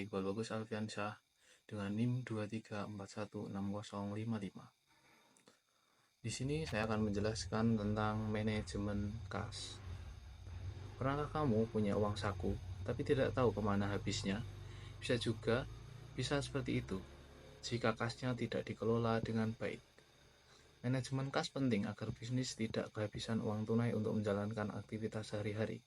Iqbal Bagus Alfiansyah dengan NIM 23416055. Di sini saya akan menjelaskan tentang manajemen kas. Pernahkah kamu punya uang saku tapi tidak tahu kemana habisnya? Bisa seperti itu jika kasnya tidak dikelola dengan baik. Manajemen kas penting agar bisnis tidak kehabisan uang tunai untuk menjalankan aktivitas sehari-hari.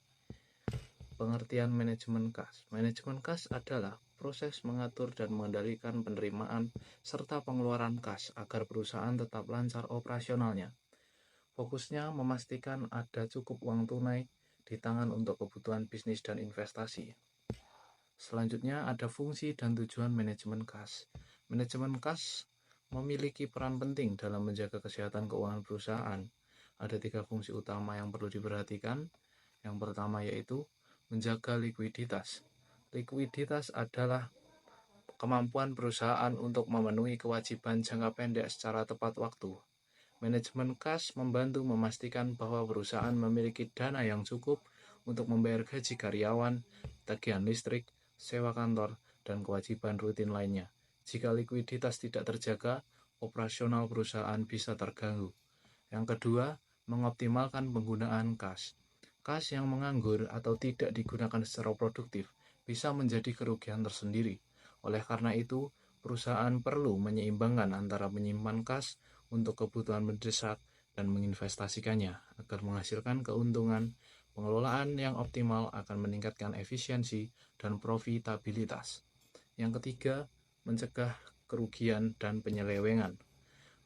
Pengertian manajemen kas. Manajemen kas adalah proses mengatur dan mengendalikan penerimaan serta pengeluaran kas agar perusahaan tetap lancar operasionalnya. Fokusnya memastikan ada cukup uang tunai di tangan untuk kebutuhan bisnis dan investasi. Selanjutnya ada fungsi dan tujuan manajemen kas. Manajemen kas memiliki peran penting dalam menjaga kesehatan keuangan perusahaan. Ada 3 fungsi utama yang perlu diperhatikan. Yang pertama yaitu menjaga likuiditas. Likuiditas adalah kemampuan perusahaan untuk memenuhi kewajiban jangka pendek secara tepat waktu. Manajemen kas membantu memastikan bahwa perusahaan memiliki dana yang cukup untuk membayar gaji karyawan, tagihan listrik, sewa kantor, dan kewajiban rutin lainnya. Jika likuiditas tidak terjaga, operasional perusahaan bisa terganggu. Yang kedua, mengoptimalkan penggunaan kas. Kas yang menganggur atau tidak digunakan secara produktif bisa menjadi kerugian tersendiri. Oleh karena itu, perusahaan perlu menyeimbangkan antara menyimpan kas untuk kebutuhan mendesak dan menginvestasikannya agar menghasilkan keuntungan. Pengelolaan yang optimal akan meningkatkan efisiensi dan profitabilitas. Yang ketiga, mencegah kerugian dan penyelewengan.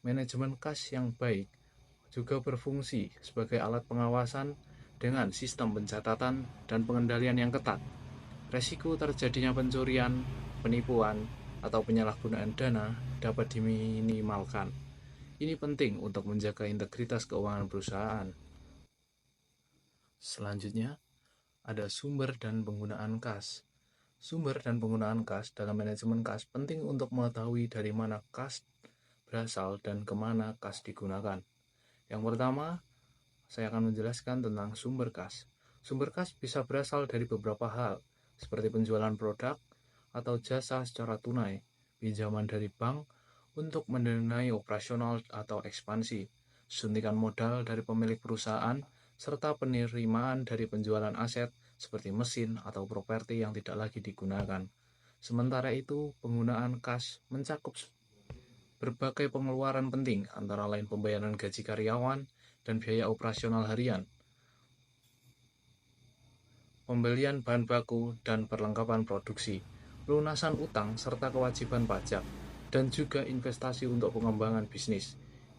Manajemen kas yang baik juga berfungsi sebagai alat pengawasan dengan sistem pencatatan dan pengendalian yang ketat. Resiko terjadinya pencurian, penipuan, atau penyalahgunaan dana dapat diminimalkan. Ini penting untuk menjaga integritas keuangan perusahaan. Selanjutnya, ada sumber dan penggunaan kas. Sumber dan penggunaan kas dalam manajemen kas penting untuk mengetahui dari mana kas berasal dan kemana kas digunakan. Yang pertama, saya akan menjelaskan tentang sumber kas. Sumber kas bisa berasal dari beberapa hal, seperti penjualan produk atau jasa secara tunai, pinjaman dari bank untuk mendanai operasional atau ekspansi, suntikan modal dari pemilik perusahaan, serta penerimaan dari penjualan aset seperti mesin atau properti yang tidak lagi digunakan. Sementara itu, penggunaan kas mencakup berbagai pengeluaran penting, antara lain pembayaran gaji karyawan dan biaya operasional harian, pembelian bahan baku dan perlengkapan produksi, pelunasan utang serta kewajiban pajak, dan juga investasi untuk pengembangan bisnis,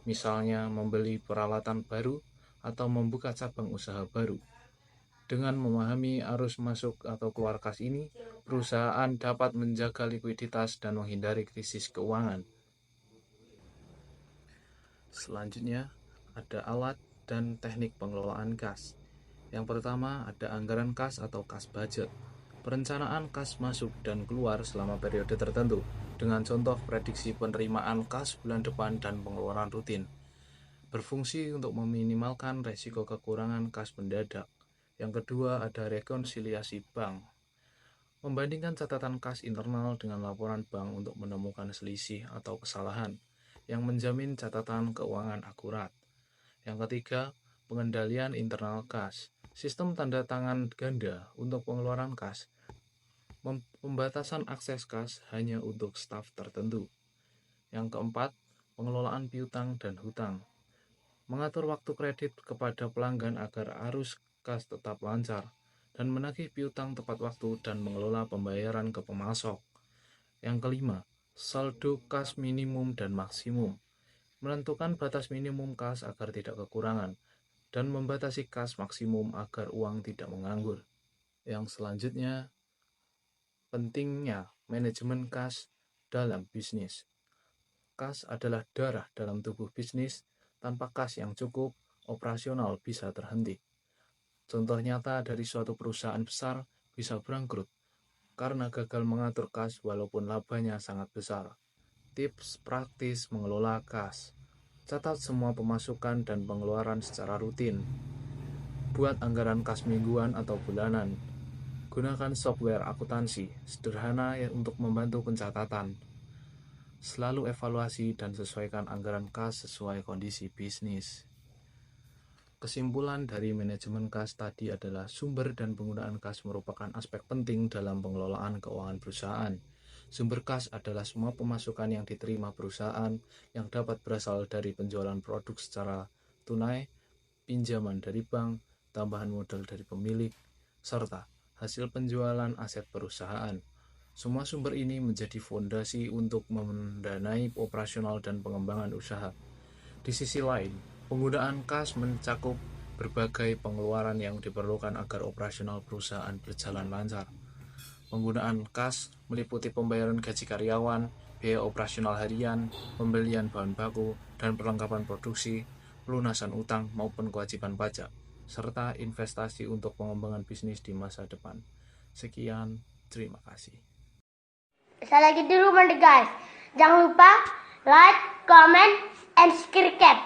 misalnya membeli peralatan baru atau membuka cabang usaha baru. Dengan memahami arus masuk atau keluar kas ini, perusahaan dapat menjaga likuiditas dan menghindari krisis keuangan. Selanjutnya, ada alat dan teknik pengelolaan kas. Yang pertama, ada anggaran kas atau kas budget. Perencanaan kas masuk dan keluar selama periode tertentu, dengan contoh prediksi penerimaan kas bulan depan dan pengeluaran rutin. Berfungsi untuk meminimalkan resiko kekurangan kas mendadak. Yang kedua, ada rekonsiliasi bank. Membandingkan catatan kas internal dengan laporan bank untuk menemukan selisih atau kesalahan yang menjamin catatan keuangan akurat. Yang ketiga, pengendalian internal kas. Sistem tanda tangan ganda untuk pengeluaran kas. Pembatasan akses kas hanya untuk staf tertentu. Yang keempat, pengelolaan piutang dan hutang. Mengatur waktu kredit kepada pelanggan agar arus kas tetap lancar, dan menagih piutang tepat waktu dan mengelola pembayaran ke pemasok. Yang kelima, saldo kas minimum dan maksimum. Menentukan batas minimum kas agar tidak kekurangan, dan membatasi kas maksimum agar uang tidak menganggur. Yang selanjutnya, pentingnya manajemen kas dalam bisnis. Kas adalah darah dalam tubuh bisnis. Tanpa kas yang cukup, operasional bisa terhenti. Contoh nyata dari suatu perusahaan besar bisa bangkrut karena gagal mengatur kas walaupun labanya sangat besar. Tips praktis mengelola kas. Catat semua pemasukan dan pengeluaran secara rutin. Buat anggaran kas mingguan atau bulanan. Gunakan software akuntansi sederhana untuk membantu pencatatan. Selalu evaluasi dan sesuaikan anggaran kas sesuai kondisi bisnis. Kesimpulan dari manajemen kas tadi adalah sumber dan penggunaan kas merupakan aspek penting dalam pengelolaan keuangan perusahaan. Sumber kas adalah semua pemasukan yang diterima perusahaan yang dapat berasal dari penjualan produk secara tunai, pinjaman dari bank, tambahan modal dari pemilik, serta hasil penjualan aset perusahaan. Semua sumber ini menjadi fondasi untuk mendanai operasional dan pengembangan usaha. Di sisi lain, penggunaan kas mencakup berbagai pengeluaran yang diperlukan agar operasional perusahaan berjalan lancar. Penggunaan kas meliputi pembayaran gaji karyawan, biaya operasional harian, pembelian bahan baku dan perlengkapan produksi, pelunasan utang maupun kewajiban pajak, serta investasi untuk pengembangan bisnis di masa depan. Sekian, terima kasih. Saya lagi di rumah nih guys. Jangan lupa like, comment, and subscribe.